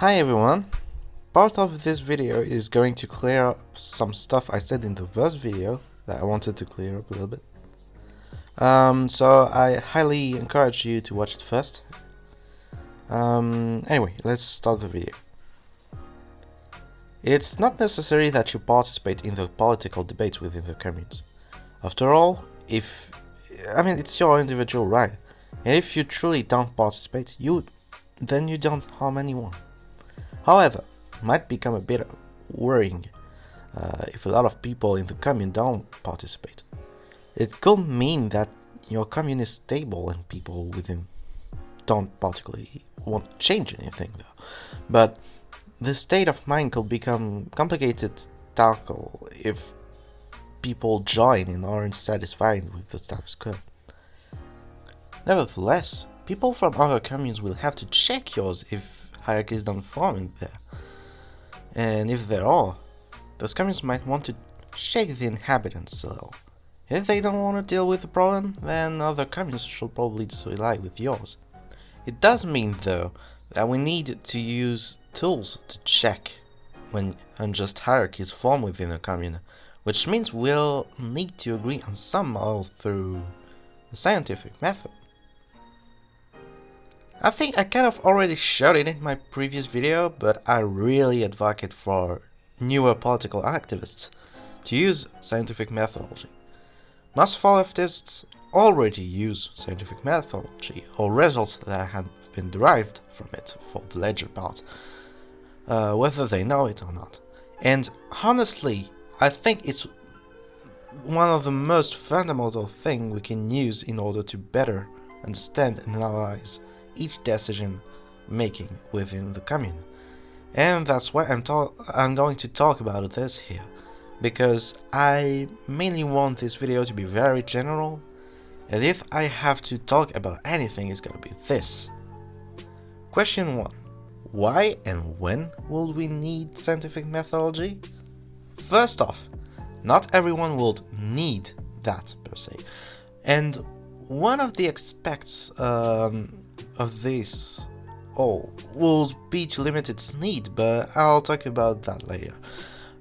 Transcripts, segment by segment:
Hi everyone! Part of this video is going to clear up some stuff I said in the first video that I wanted to clear up a little bit. So I highly encourage you to watch it first. Anyway, let's start the video. It's not necessary that you participate in the political debates within the communes. After all, it's your individual right, and if you truly don't participate, then you don't harm anyone. However, it might become a bit worrying if a lot of people in the commune don't participate. It could mean that your commune is stable and people within don't particularly want to change anything though. But the state of mind could become complicated to tackle if people join and aren't satisfied with the status quo. Nevertheless, people from other communes will have to check yours if hierarchies don't form in there. And if there are, those communes might want to shake the inhabitants a little. If they don't want to deal with the problem, then other communes should probably rely with yours. It does mean, though, that we need to use tools to check when unjust hierarchies form within a commune, which means we'll need to agree on some model through the scientific method. I think I kind of already showed it in my previous video, but I really advocate for newer political activists to use scientific methodology. Most leftists already use scientific methodology or results that have been derived from it for the ledger part, whether they know it or not. And honestly, I think it's one of the most fundamental things we can use in order to better understand and analyze each decision making within the commune. And that's why I'm going to talk about this here, because I mainly want this video to be very general, and if I have to talk about anything, it's gonna be this. Question 1. Why and when will we need scientific methodology? First off, not everyone will need that per se, and one of the aspects of this all will be to limit its need, but I'll talk about that later.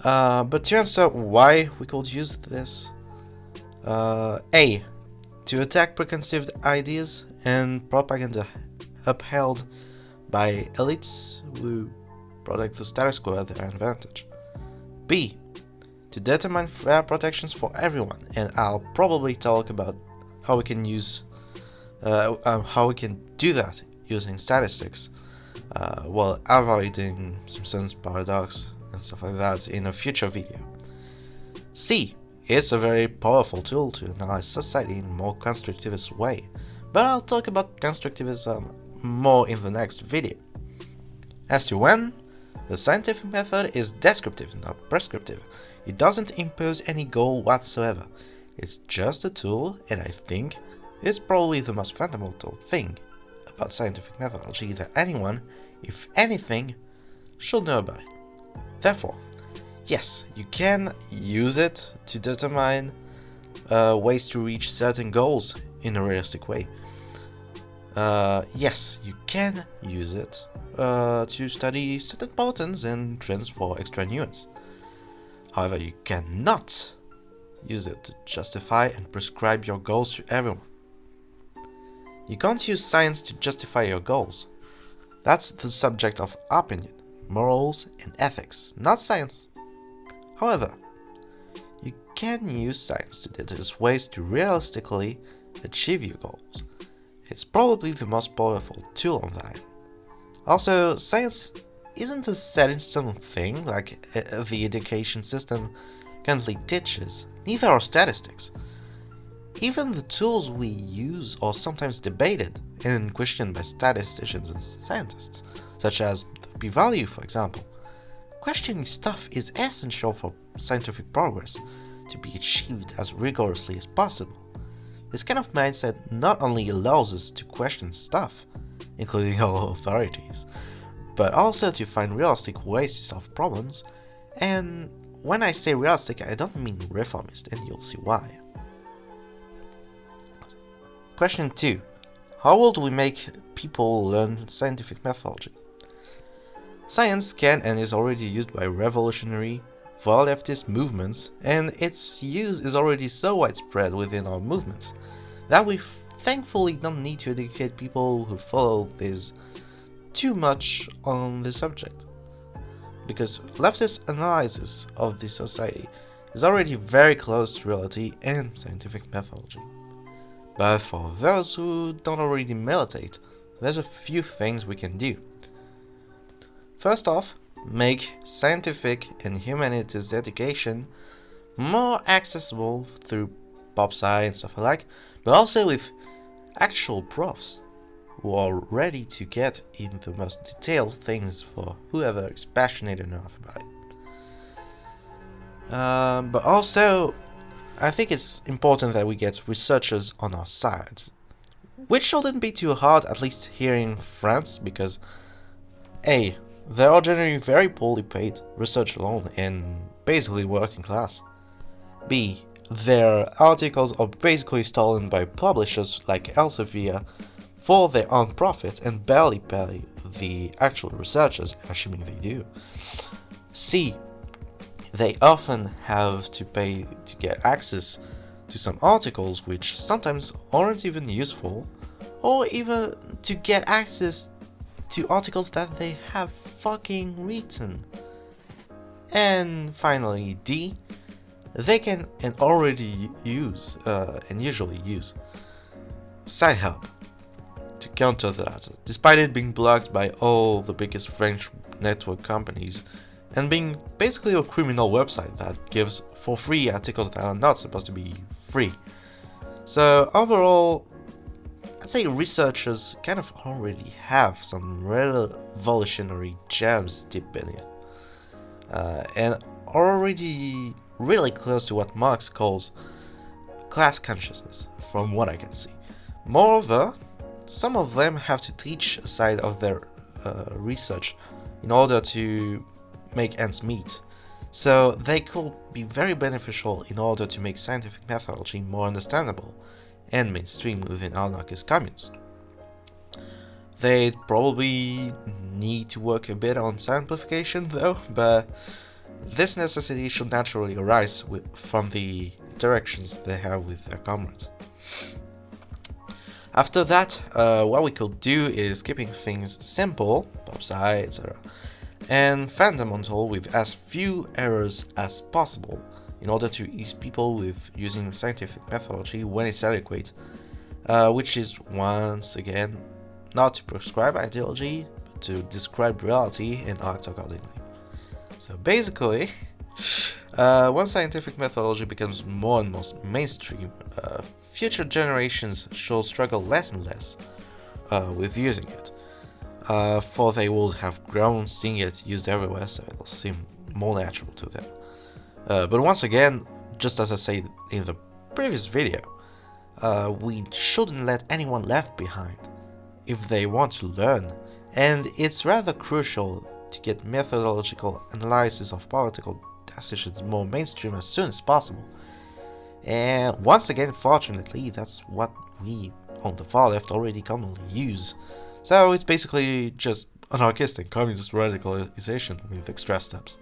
But to answer why we could use this, A. To attack preconceived ideas and propaganda upheld by elites who protect the status quo at their advantage. B. To determine fair protections for everyone, and I'll probably talk about how we can do that using statistics, while avoiding Simpson's paradox and stuff like that in a future video. C. It's a very powerful tool to analyze society in a more constructivist way, but I'll talk about constructivism more in the next video. As to when, the scientific method is descriptive, not prescriptive. It doesn't impose any goal whatsoever. It's just a tool, and I think it's probably the most fundamental thing about scientific methodology that anyone, if anything, should know about it. Therefore, yes, you can use it to determine ways to reach certain goals in a realistic way. Yes, you can use it to study certain patterns and trends for extra nuance. However, you cannot use it to justify and prescribe your goals to everyone. You can't use science to justify your goals. That's the subject of opinion, morals, and ethics, not science. However, you can use science to deduce ways to realistically achieve your goals. It's probably the most powerful tool on that. Also, science isn't a set-in-stone thing like the education system currently teaches, neither are statistics. Even the tools we use are sometimes debated and questioned by statisticians and scientists, such as the p-value, for example. Questioning stuff is essential for scientific progress to be achieved as rigorously as possible. This kind of mindset not only allows us to question stuff, including all authorities, but also to find realistic ways to solve problems. And when I say realistic, I don't mean reformist, and you'll see why. Question 2. How would we make people learn scientific methodology? Science can and is already used by revolutionary, far-leftist movements, and its use is already so widespread within our movements that we thankfully don't need to educate people who follow this too much on the subject, because leftist analysis of the society is already very close to reality and scientific methodology. But for those who don't already militate, there's a few things we can do. First off, make scientific and humanities education more accessible through pop sci and stuff alike, but also with actual profs who are ready to get in the most detailed things for whoever is passionate enough about it. But also, I think it's important that we get researchers on our sides, which shouldn't be too hard, at least here in France, because A, they are generally very poorly paid, research alone, and basically working class. B, their articles are basically stolen by publishers like Elsevier for their own profit and barely pay the actual researchers, assuming they do. C, they often have to pay to get access to some articles which sometimes aren't even useful, or even to get access to articles that they have fucking written. And finally, D, they can and already use, and usually use, Sci-Hub to counter that, despite it being blocked by all the biggest French network companies, and being basically a criminal website that gives for free articles that are not supposed to be free. So overall, I'd say researchers kind of already have some revolutionary gems deep beneath, and are already really close to what Marx calls class consciousness, from what I can see. Moreover, some of them have to teach a side of their research in order to make ends meet, so they could be very beneficial in order to make scientific methodology more understandable and mainstream within anarchist communes. They probably need to work a bit on simplification though, but this necessity should naturally arise from the interactions they have with their comrades. After that, what we could do is keeping things simple, pop sci, etc., and fundamental with as few errors as possible, in order to ease people with using scientific methodology when it's adequate, which is, once again, not to prescribe ideology, but to describe reality and act accordingly. So basically, once scientific methodology becomes more and more mainstream, future generations should struggle less and less with using it, for they would have grown seeing it used everywhere, so it'll seem more natural to them. But once again, just as I said in the previous video, we shouldn't let anyone left behind if they want to learn, and it's rather crucial to get methodological analysis of political decisions more mainstream as soon as possible. And once again, fortunately, that's what we on the far left already commonly use. So it's basically just anarchist and communist radicalization with extra steps.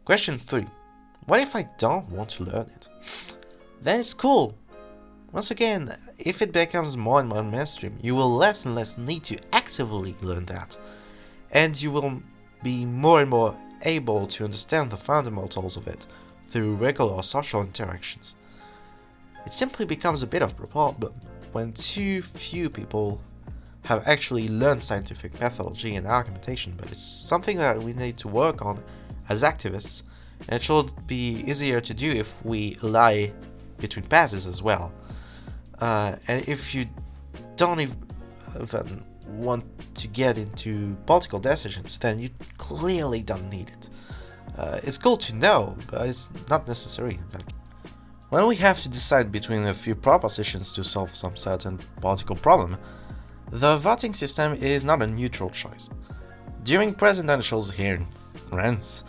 Question 3. What if I don't want to learn it? Then it's cool. Once again, if it becomes more and more mainstream, you will less and less need to actively learn that, and you will be more and more able to understand the fundamentals of it through regular social interactions. It simply becomes a bit of a problem when too few people have actually learned scientific methodology and argumentation, but it's something that we need to work on as activists, and it should be easier to do if we lie between passes as well. And if you don't even want to get into political decisions, then you clearly don't need it. It's cool to know, but it's not necessary. When we have to decide between a few propositions to solve some certain political problem, the voting system is not a neutral choice. During presidentials here in France,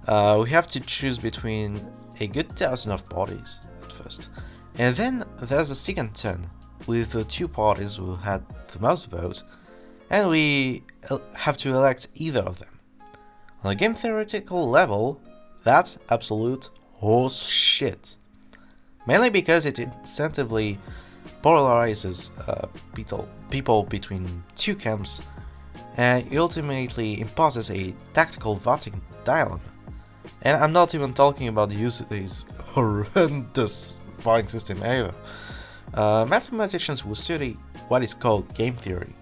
we have to choose between a good dozen of parties at first, and then there's a second turn with the two parties who had the most votes, and we have to elect either of them. On a game theoretical level, that's absolute horse shit. Mainly because it incentively polarizes people between two camps, and ultimately imposes a tactical voting dilemma. And I'm not even talking about the use of this horrendous voting system either. Mathematicians who study what is called game theory,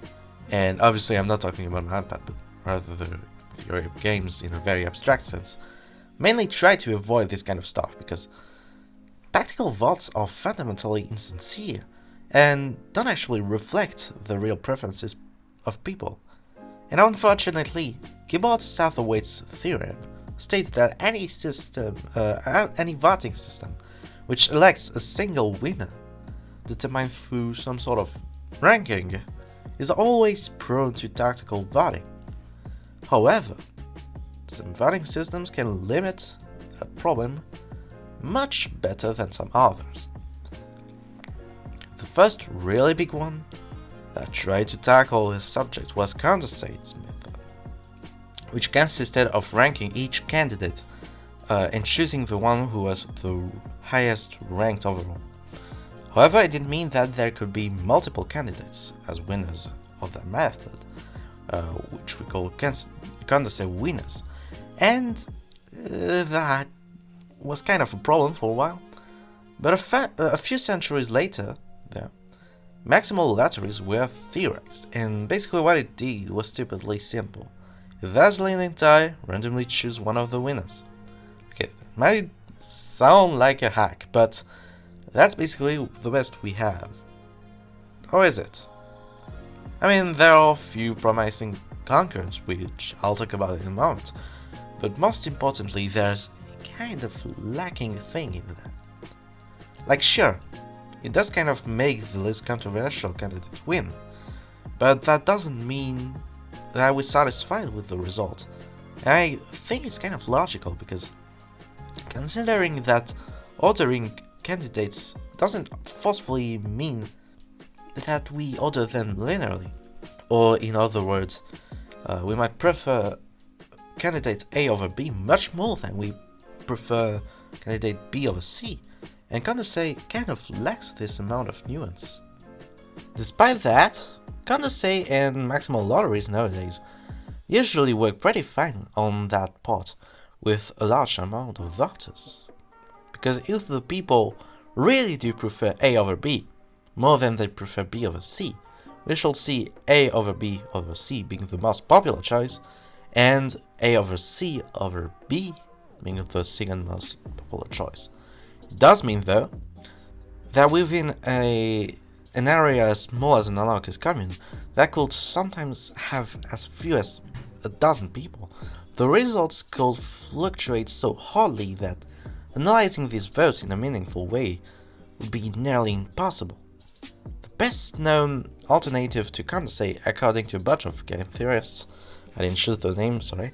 and obviously I'm not talking about MATPAT, but rather the theory of games in a very abstract sense, mainly try to avoid this kind of stuff because tactical votes are fundamentally insincere and don't actually reflect the real preferences of people. And unfortunately, Gibbard-Southwaite's theorem states that any voting system which elects a single winner, determined through some sort of ranking, is always prone to tactical voting. However, some voting systems can limit that problem much better than some others. The first really big one that tried to tackle this subject was Condorcet's method, which consisted of ranking each candidate and choosing the one who was the highest ranked overall. However, it didn't mean that there could be multiple candidates as winners of that method, which we call Condorcet winners, and that was kind of a problem for a while. But a few centuries later, the maximal lotteries were theorized, and basically what it did was stupidly simple. A dazzling tie, randomly choose one of the winners. Okay, that might sound like a hack, but that's basically the best we have. Or is it? I mean, there are a few promising concurrents, which I'll talk about in a moment, but most importantly, there's a kind of lacking thing in that. Like, sure, it does kind of make the least controversial candidate win, but that doesn't mean that we're satisfied with the result. And I think it's kind of logical because considering that ordering candidates doesn't forcefully mean that we order them linearly, or in other words, we might prefer candidate A over B much more than we prefer candidate B over C, and Condorcet kind of lacks this amount of nuance. Despite that, Condorcet and maximal lotteries nowadays usually work pretty fine on that part with a large amount of voters. Because if the people really do prefer A over B more than they prefer B over C, we shall see A over B over C being the most popular choice, and A over C over B being the second most popular choice. It does mean, though, that within an area as small as an anarchist commune that could sometimes have as few as a dozen people, the results could fluctuate so hardly that analyzing these votes in a meaningful way would be nearly impossible. The best known alternative to Condorcet, according to a bunch of game theorists, I didn't choose the name, sorry,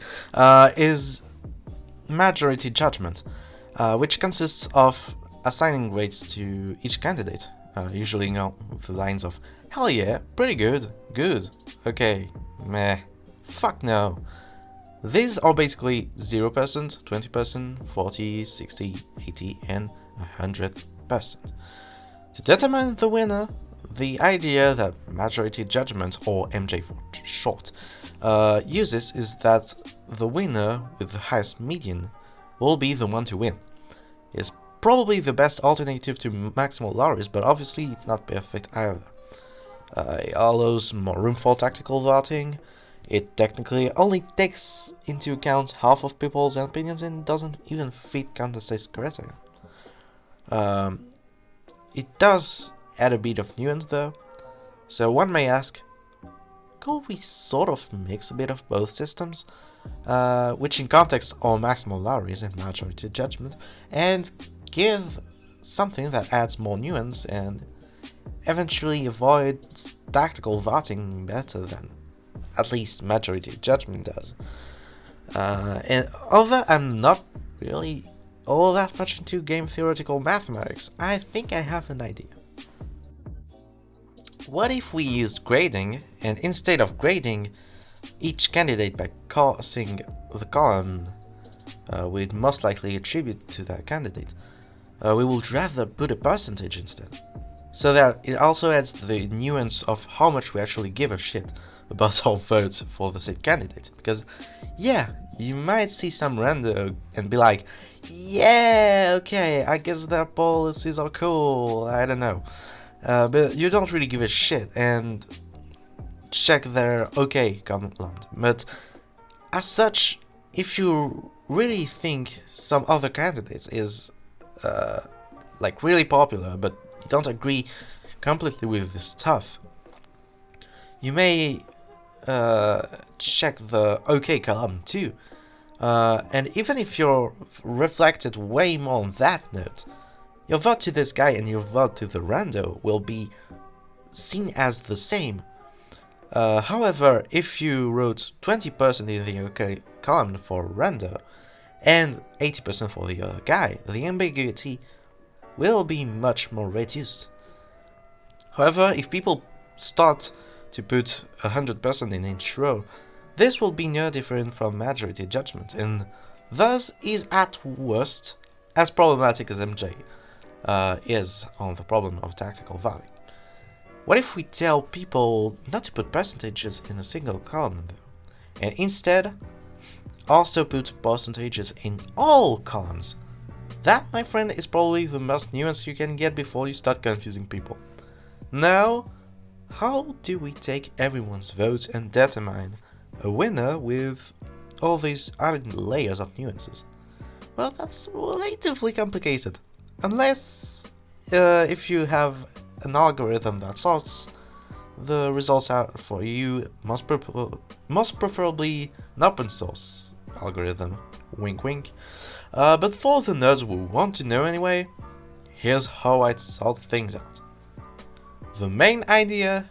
is majority judgment, which consists of assigning weights to each candidate, usually with the lines of hell yeah, pretty good, good, okay, meh, fuck no. These are basically 0%, 20%, 40, 60, 80, and 100%. To determine the winner, the idea that majority judgment, or MJ for short, uses is that the winner with the highest median will be the one to win. It's probably the best alternative to maximal lotteries, but obviously it's not perfect either. It allows more room for tactical voting. It technically only takes into account half of people's opinions and doesn't even fit Condorcet's criteria. It does add a bit of nuance though, so one may ask, could we sort of mix a bit of both systems, which in context are maximal lotteries and majority judgment, and give something that adds more nuance and eventually avoids tactical voting better than at least majority judgment does. And although I'm not really all that much into game theoretical mathematics, I think I have an idea. what if we used grading, and instead of grading each candidate by causing the column we'd most likely attribute to that candidate, we would rather put a percentage instead, so that it also adds the nuance of how much we actually give a shit about our votes for the said candidate. Because, yeah, you might see some rando and be like, yeah, okay, I guess their policies are cool, I don't know. But you don't really give a shit and check their okay comment line. But as such, if you really think some other candidate is like really popular, but you don't agree completely with this stuff, you may check the OK column too. And even if you're reflected way more on that note, your vote to this guy and your vote to the rando will be seen as the same. However, if you wrote 20% in the OK column for rando and 80% for the other guy, the ambiguity will be much more reduced. However, if people start to put 100% in each row, this will be no different from majority judgment, and thus is at worst as problematic as MJ is on the problem of tactical voting. What if we tell people not to put percentages in a single column though, and instead also put percentages in all columns? That, my friend, is probably the most nuance you can get before you start confusing people. Now, how do we take everyone's votes and determine a winner with all these added layers of nuances? Well, that's relatively complicated. Unless if you have an algorithm that sorts the results out for you, most preferably an open source algorithm, wink wink. But for the nerds who want to know anyway, here's how I'd sort things out. The main idea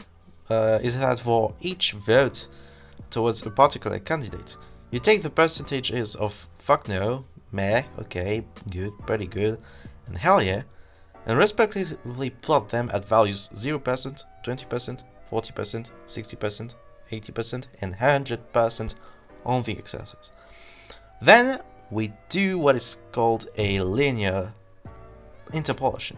is that for each vote towards a particular candidate, you take the percentages of fuck no, meh, okay, good, pretty good, and hell yeah, and respectively plot them at values 0%, 20%, 40%, 60%, 80%, and 100% on the x-axis. Then we do what is called a linear interpolation,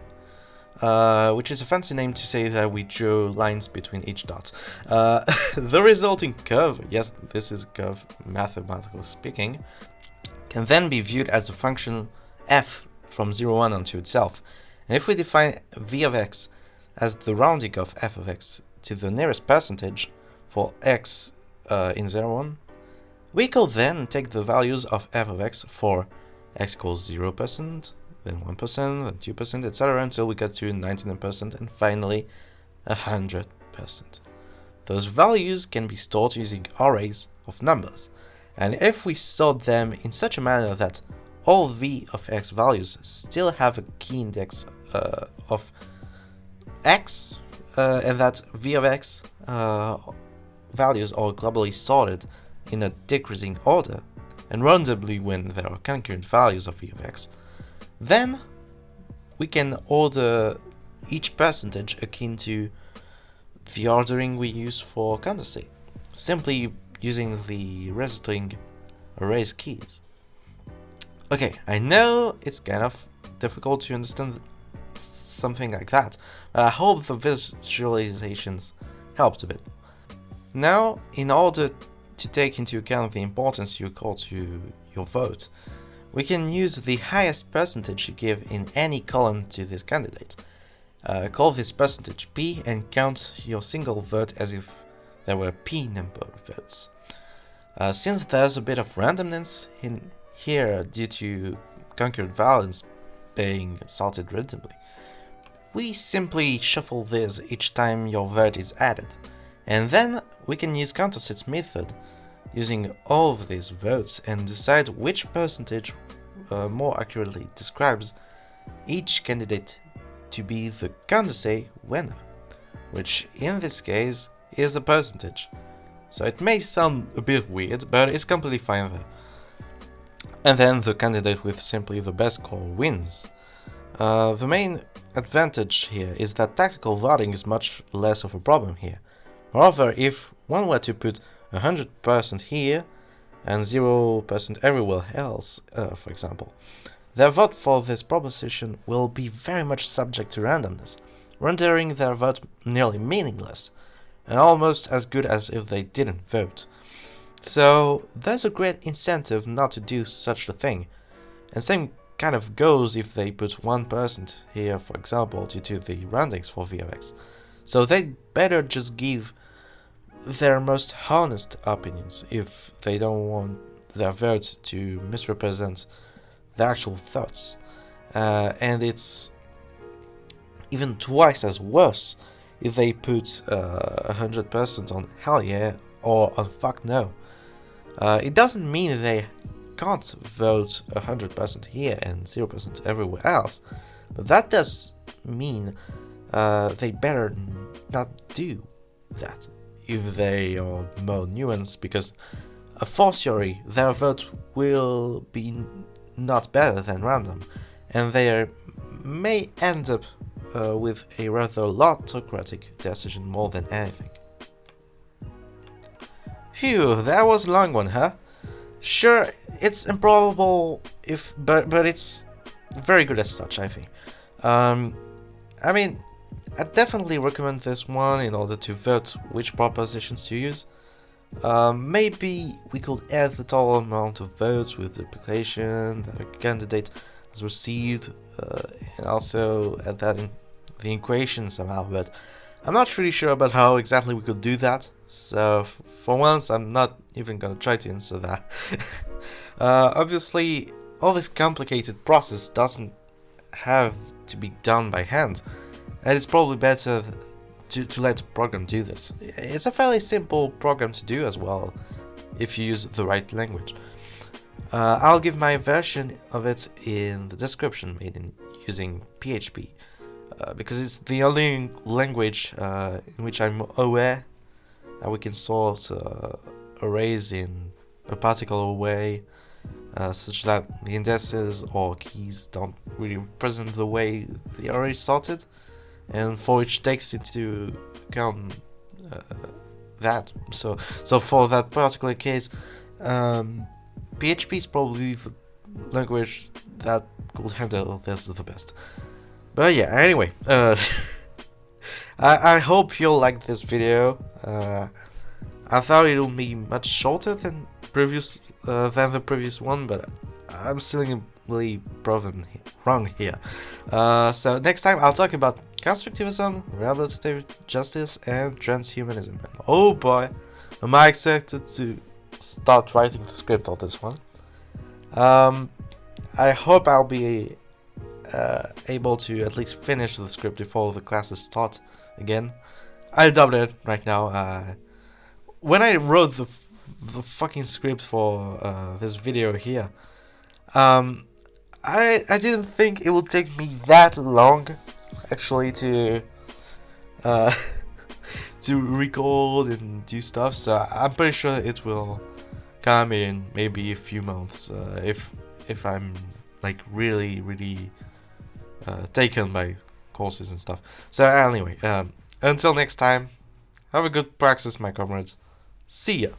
which is a fancy name to say that we draw lines between each dot. The resulting curve, yes, this is a curve mathematically speaking, can then be viewed as a function f from 0, 1 onto itself. And if we define v of x as the rounding of f of x to the nearest percentage for x in 0, 1, we could then take the values of f of x for x equals 0%, then 1%, then 2%, etc. until we get to 99% and finally 100%. Those values can be stored using arrays of numbers, and if we sort them in such a manner that all v of x values still have a key index of x, and that v of x values are globally sorted in a decreasing order, and randomly when there are concurrent values of v of x, then we can order each percentage akin to the ordering we use for condorcet, simply using the resulting arrays keys. Okay, I know it's kind of difficult to understand something like that, but I hope the visualizations helped a bit. Now, in order to take into account the importance you call to your vote, we can use the highest percentage you give in any column to this candidate. Call this percentage P and count your single vote as if there were P number of votes. Since there's a bit of randomness in here due to concurrent values being sorted randomly, we simply shuffle this each time your vote is added, and then we can use condorcet's method using all of these votes and decide which percentage more accurately describes each candidate to be the condorcet winner, which in this case is a percentage. So it may sound a bit weird, but it's completely fine there. And then the candidate with simply the best score wins. The main advantage here is that tactical voting is much less of a problem here. Moreover, if one were to put 100% here and 0% everywhere else, for example, their vote for this proposition will be very much subject to randomness, rendering their vote nearly meaningless, and almost as good as if they didn't vote. So there's a great incentive not to do such a thing, and same kind of goes if they put 1% here, for example, due to the roundings for VOX. So they'd better just give their most honest opinions if they don't want their votes to misrepresent the actual thoughts. And it's even twice as worse if they put 100% on hell yeah or on fuck no. It doesn't mean they can't vote 100% here and 0% everywhere else, but that does mean they better not do that if they are more nuanced, because a fortiori their vote will be not better than random, and they may end up with a rather autocratic decision more than anything. Phew, that was a long one, huh? Sure, it's improbable but it's very good as such, I think. I mean, I definitely recommend this one in order to vote which propositions to use. Maybe we could add the total amount of votes with the application that a candidate has received, and also add that in the equation somehow, but I'm not really sure about how exactly we could do that, so for once I'm not even gonna try to answer that. Obviously, all this complicated process doesn't have to be done by hand, and it's probably better to let the program do this. It's a fairly simple program to do as well, if you use the right language. I'll give my version of it in the description made in using PHP, because it's the only language in which I'm aware that we can sort arrays in a particular way, such that the indices or keys don't really represent the way the array is sorted, and for which takes into account that. So for that particular case, PHP is probably the language that could handle this the best. But yeah, anyway, I hope you'll like this video. I thought it'll be much shorter than the previous one, but I'm still really proven wrong here. So next time I'll talk about constructivism, rehabilitative justice, and transhumanism. And oh boy, am I excited to start writing the script for this one. I hope I'll be able to at least finish the script before the classes start again. I doubt it right now. When I wrote the fucking script for this video here, I didn't think it would take me that long actually to to record and do stuff, so I'm pretty sure it will come in maybe a few months if I'm like really taken by courses and stuff. So anyway, until next time, have a good praxis, my comrades. See ya.